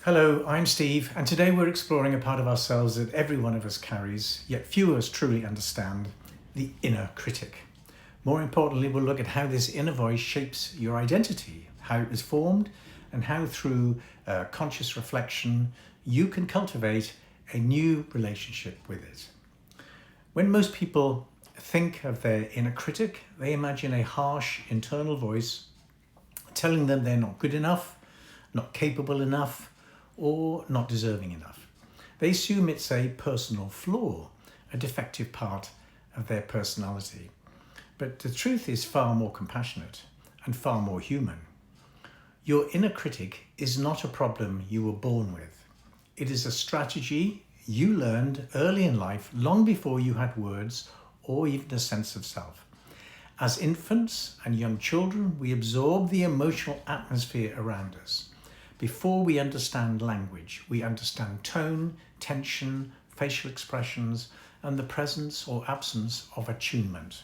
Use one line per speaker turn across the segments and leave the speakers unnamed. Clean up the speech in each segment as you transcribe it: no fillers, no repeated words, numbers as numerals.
Hello, I'm Steve, and today we're exploring a part of ourselves that every one of us carries, yet few of us truly understand, the inner critic. More importantly, we'll look at how this inner voice shapes your identity, how it was formed, and how through conscious reflection you can cultivate a new relationship with it. When most people think of their inner critic, they imagine a harsh internal voice telling them they're not good enough, not capable enough, or not deserving enough. They assume it's a personal flaw, a defective part of their personality. But the truth is far more compassionate and far more human. Your inner critic is not a problem you were born with. It is a strategy you learned early in life, long before you had words or even a sense of self. As infants and young children, we absorb the emotional atmosphere around us. Before we understand language, we understand tone, tension, facial expressions, and the presence or absence of attunement.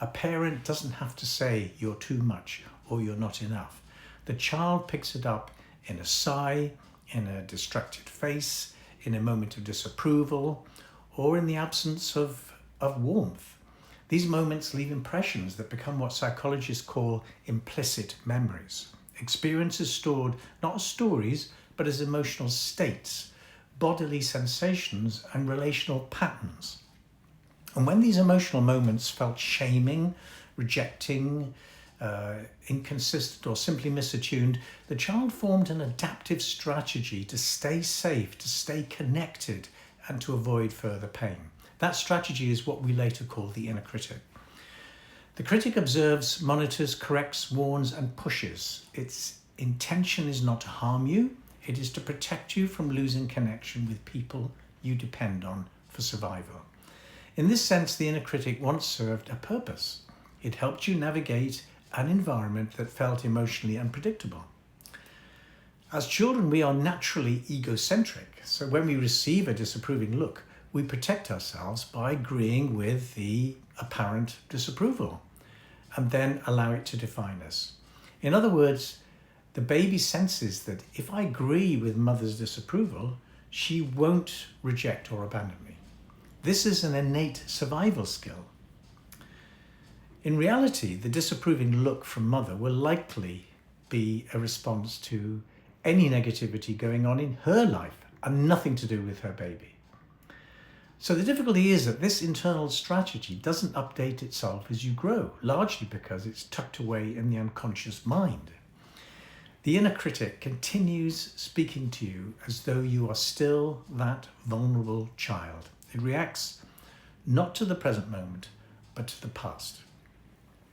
A parent doesn't have to say you're too much or you're not enough. The child picks it up in a sigh, in a distracted face, in a moment of disapproval, or in the absence of warmth. These moments leave impressions that become what psychologists call implicit memories. Experiences stored not as stories, but as emotional states, bodily sensations, and relational patterns. And when these emotional moments felt shaming, rejecting, inconsistent, or simply misattuned, the child formed an adaptive strategy to stay safe, to stay connected, and to avoid further pain. That strategy is what we later call the inner critic. The critic observes, monitors, corrects, warns, and pushes. Its intention is not to harm you, it is to protect you from losing connection with people you depend on for survival. In this sense, the inner critic once served a purpose. It helped you navigate an environment that felt emotionally unpredictable. As children, we are naturally egocentric, so when we receive a disapproving look, we protect ourselves by agreeing with the apparent disapproval and then allow it to define us. In other words, the baby senses that if I agree with mother's disapproval, she won't reject or abandon me. This is an innate survival skill. In reality, the disapproving look from mother will likely be a response to any negativity going on in her life and nothing to do with her baby. So the difficulty is that this internal strategy doesn't update itself as you grow, largely because it's tucked away in the unconscious mind. The inner critic continues speaking to you as though you are still that vulnerable child. It reacts not to the present moment, but to the past.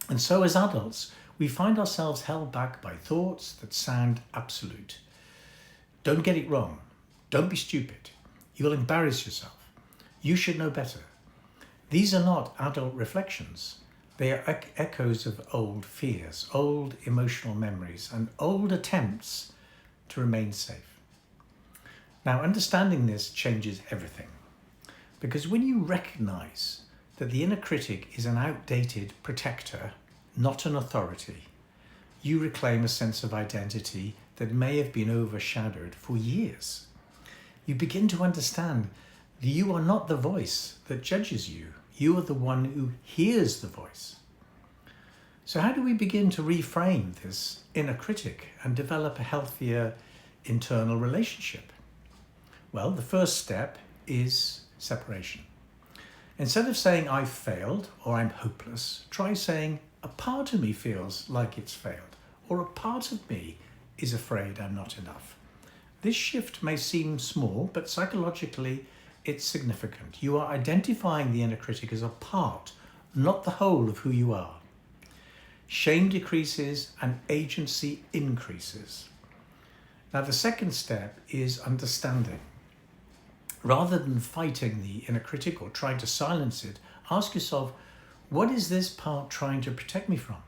And so as adults, we find ourselves held back by thoughts that sound absolute. Don't get it wrong. Don't be stupid. You'll embarrass yourself. You should know better. These are not adult reflections. They are echoes of old fears, old emotional memories, and old attempts to remain safe. Now, understanding this changes everything. Because when you recognize that the inner critic is an outdated protector, not an authority, you reclaim a sense of identity that may have been overshadowed for years. You begin to understand that you are not the voice that judges you. You are the one who hears the voice. So how do we begin to reframe this inner critic and develop a healthier internal relationship? Well, the first step is separation. Instead of saying I've failed or I'm hopeless, try saying a part of me feels like it's failed, or a part of me is afraid I'm not enough. This shift may seem small, but psychologically it's significant. You are identifying the inner critic as a part, not the whole of who you are. Shame decreases and agency increases. Now, the second step is understanding. Rather than fighting the inner critic or trying to silence it, ask yourself, what is this part trying to protect me from?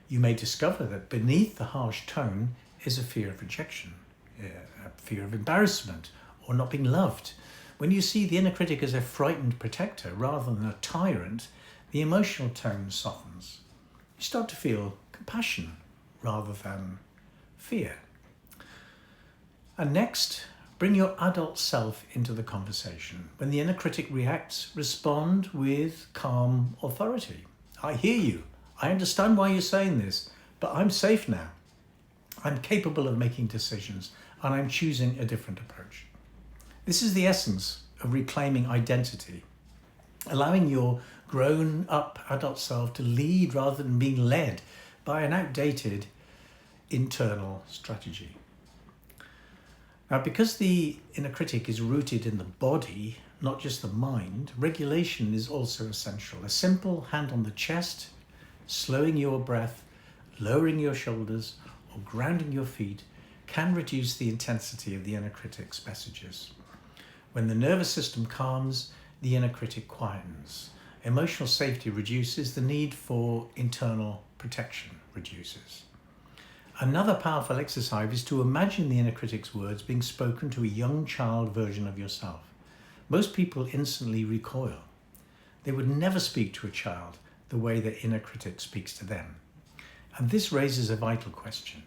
You may discover that beneath the harsh tone is a fear of rejection, a fear of embarrassment, or not being loved. When you see the inner critic as a frightened protector rather than a tyrant, the emotional tone softens. You start to feel compassion rather than fear. And next, bring your adult self into the conversation. When the inner critic reacts, respond with calm authority. I hear you. I understand why you're saying this, but I'm safe now. I'm capable of making decisions, and I'm choosing a different approach. This is the essence of reclaiming identity, allowing your grown-up adult self to lead rather than being led by an outdated internal strategy. Now, because the inner critic is rooted in the body, not just the mind, regulation is also essential. A simple hand on the chest, slowing your breath, lowering your shoulders, or grounding your feet can reduce the intensity of the inner critic's messages. When the nervous system calms, the inner critic quietens. Emotional safety reduces, the need for internal protection reduces. Another powerful exercise is to imagine the inner critic's words being spoken to a young child version of yourself. Most people instantly recoil. They would never speak to a child the way their inner critic speaks to them. And this raises a vital question.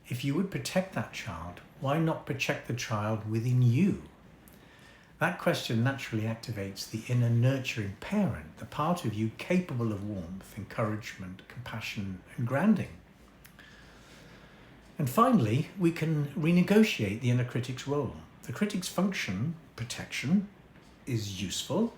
If you would protect that child, why not protect the child within you? That question naturally activates the inner nurturing parent, the part of you capable of warmth, encouragement, compassion, and grounding. And finally, we can renegotiate the inner critic's role. The critic's function, protection, is useful.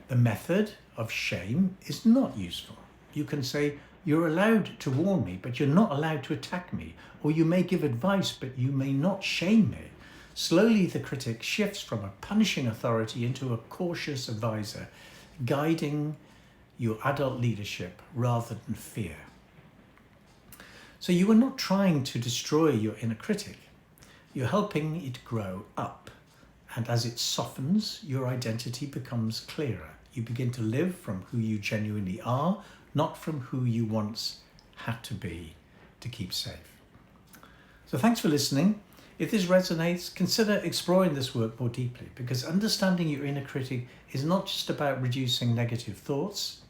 The method of shame is not useful. You can say, you're allowed to warn me, but you're not allowed to attack me. Or you may give advice, but you may not shame me. Slowly, the critic shifts from a punishing authority into a cautious advisor, guiding your adult leadership rather than fear. So you are not trying to destroy your inner critic. You're helping it grow up. And as it softens, your identity becomes clearer. You begin to live from who you genuinely are, not from who you once had to be to keep safe. So thanks for listening. If this resonates, consider exploring this work more deeply, because understanding your inner critic is not just about reducing negative thoughts.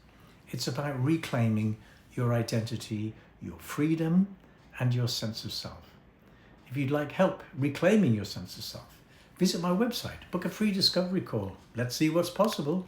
It's about reclaiming your identity, your freedom, and your sense of self. If you'd like help reclaiming your sense of self, visit my website, book a free discovery call. Let's see what's possible.